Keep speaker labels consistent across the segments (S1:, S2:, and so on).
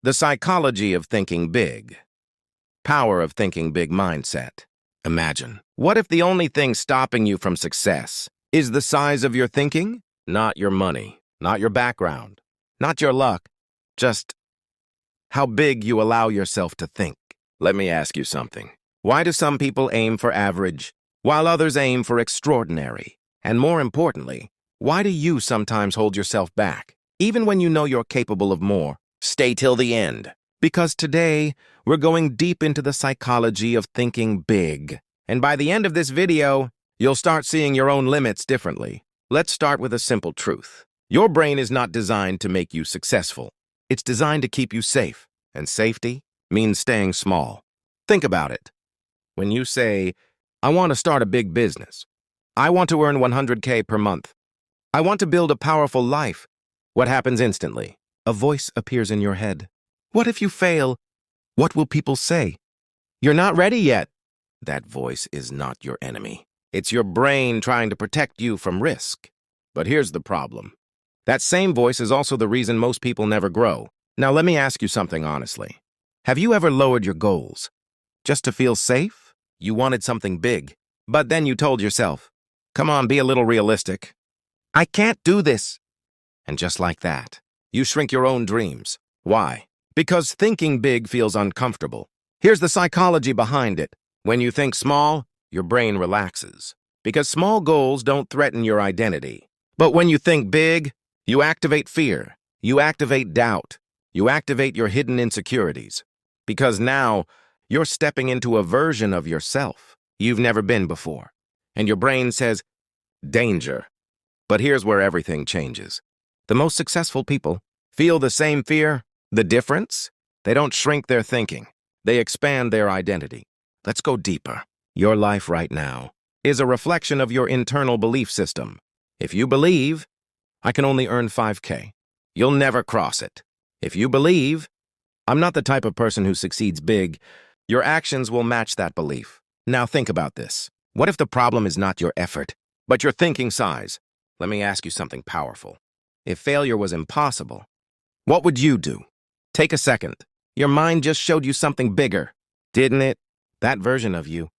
S1: The psychology of thinking big. Power of thinking big mindset. Imagine, what if the only thing stopping you from success is the size of your thinking? Not your money, not your background, not your luck, just how big you allow yourself to think. Let me ask you something. Why do some people aim for average, while others aim for extraordinary? And more importantly, why do you sometimes hold yourself back, even when you know you're capable of more? Stay till the end, because today we're going deep into the psychology of thinking big. And by the end of this video, you'll start seeing your own limits differently. Let's start with a simple truth. Your brain is not designed to make you successful. It's designed to keep you safe, and safety means staying small. Think about it. When you say, I want to start a big business, I want to earn 100K per month, I want to build a powerful life, what happens instantly? A voice appears in your head. What if you fail? What will people say? You're not ready yet. That voice is not your enemy. It's your brain trying to protect you from risk. But here's the problem. That same voice is also the reason most people never grow. Now let me ask you something honestly. Have you ever lowered your goals just to feel safe? You wanted something big, but then you told yourself, come on, be a little realistic. I can't do this. And just like that, you shrink your own dreams. Why? Because thinking big feels uncomfortable. Here's the psychology behind it. When you think small, your brain relaxes. Because small goals don't threaten your identity. But when you think big, you activate fear. You activate doubt. You activate your hidden insecurities. Because now, you're stepping into a version of yourself you've never been before. And your brain says, danger. But here's where everything changes. The most successful people feel the same fear. The difference? They don't shrink their thinking. They expand their identity. Let's go deeper. Your life right now is a reflection of your internal belief system. If you believe, I can only earn 5K, you'll never cross it. If you believe, I'm not the type of person who succeeds big, your actions will match that belief. Now think about this. What if the problem is not your effort, but your thinking size? Let me ask you something powerful. If failure was impossible, what would you do? Take a second. Your mind just showed you something bigger, didn't it? That version of you,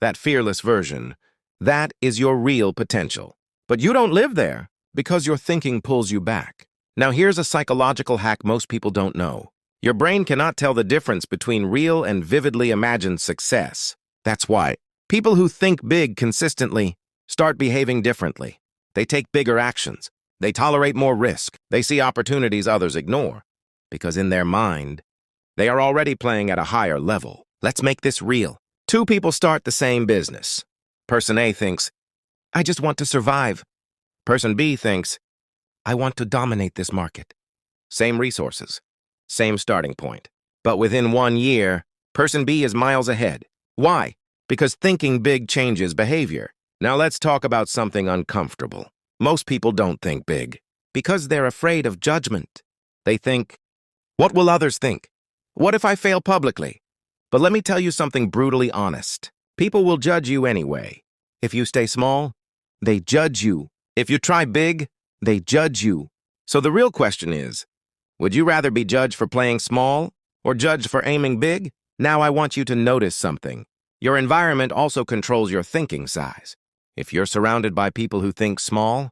S1: that fearless version, that is your real potential. But you don't live there because your thinking pulls you back. Now here's a psychological hack most people don't know. Your brain cannot tell the difference between real and vividly imagined success. That's why people who think big consistently start behaving differently. They take bigger actions. They tolerate more risk. They see opportunities others ignore. Because in their mind, they are already playing at a higher level. Let's make this real. Two people start the same business. Person A thinks, I just want to survive. Person B thinks, I want to dominate this market. Same resources, same starting point. But within 1 year, person B is miles ahead. Why? Because thinking big changes behavior. Now let's talk about something uncomfortable. Most people don't think big because they're afraid of judgment. They think, what will others think? What if I fail publicly? But let me tell you something brutally honest. People will judge you anyway. If you stay small, they judge you. If you try big, they judge you. So the real question is, would you rather be judged for playing small or judged for aiming big? Now I want you to notice something. Your environment also controls your thinking size. If you're surrounded by people who think small,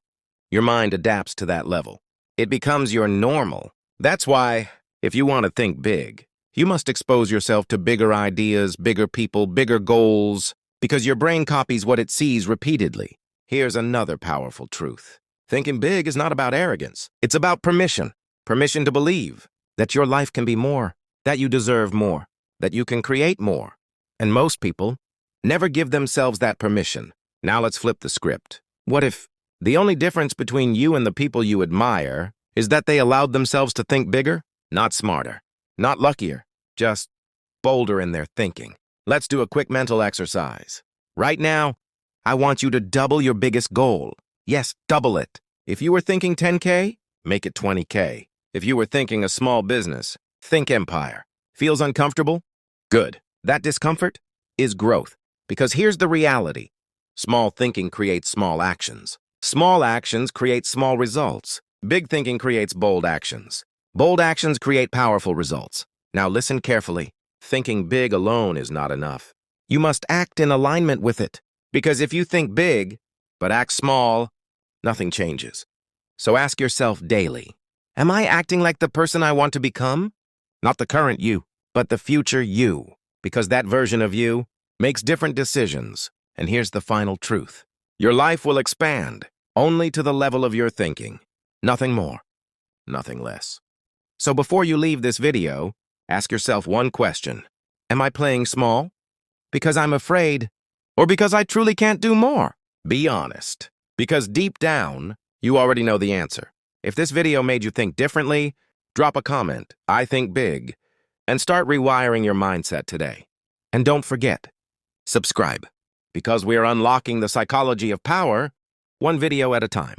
S1: your mind adapts to that level. It becomes your normal. That's why, if you want to think big, you must expose yourself to bigger ideas, bigger people, bigger goals, because your brain copies what it sees repeatedly. Here's another powerful truth. Thinking big is not about arrogance. It's about permission. Permission to believe that your life can be more, that you deserve more, that you can create more. And most people never give themselves that permission. Now let's flip the script. What if the only difference between you and the people you admire is that they allowed themselves to think bigger? Not smarter, not luckier, just bolder in their thinking. Let's do a quick mental exercise. Right now, I want you to double your biggest goal. Yes, double it. If you were thinking 10K, make it 20K. If you were thinking a small business, think empire. Feels uncomfortable? Good. That discomfort is growth. Because here's the reality. Small thinking creates small actions. Small actions create small results. Big thinking creates bold actions. Bold actions create powerful results. Now listen carefully. Thinking big alone is not enough. You must act in alignment with it. Because if you think big, but act small, nothing changes. So ask yourself daily, am I acting like the person I want to become? Not the current you, but the future you. Because that version of you makes different decisions. And here's the final truth. Your life will expand only to the level of your thinking. Nothing more, nothing less. So before you leave this video, ask yourself one question. Am I playing small? Because I'm afraid? Or because I truly can't do more? Be honest. Because deep down, you already know the answer. If this video made you think differently, drop a comment, I think big, and start rewiring your mindset today. And don't forget, subscribe, because we are unlocking the psychology of power, one video at a time.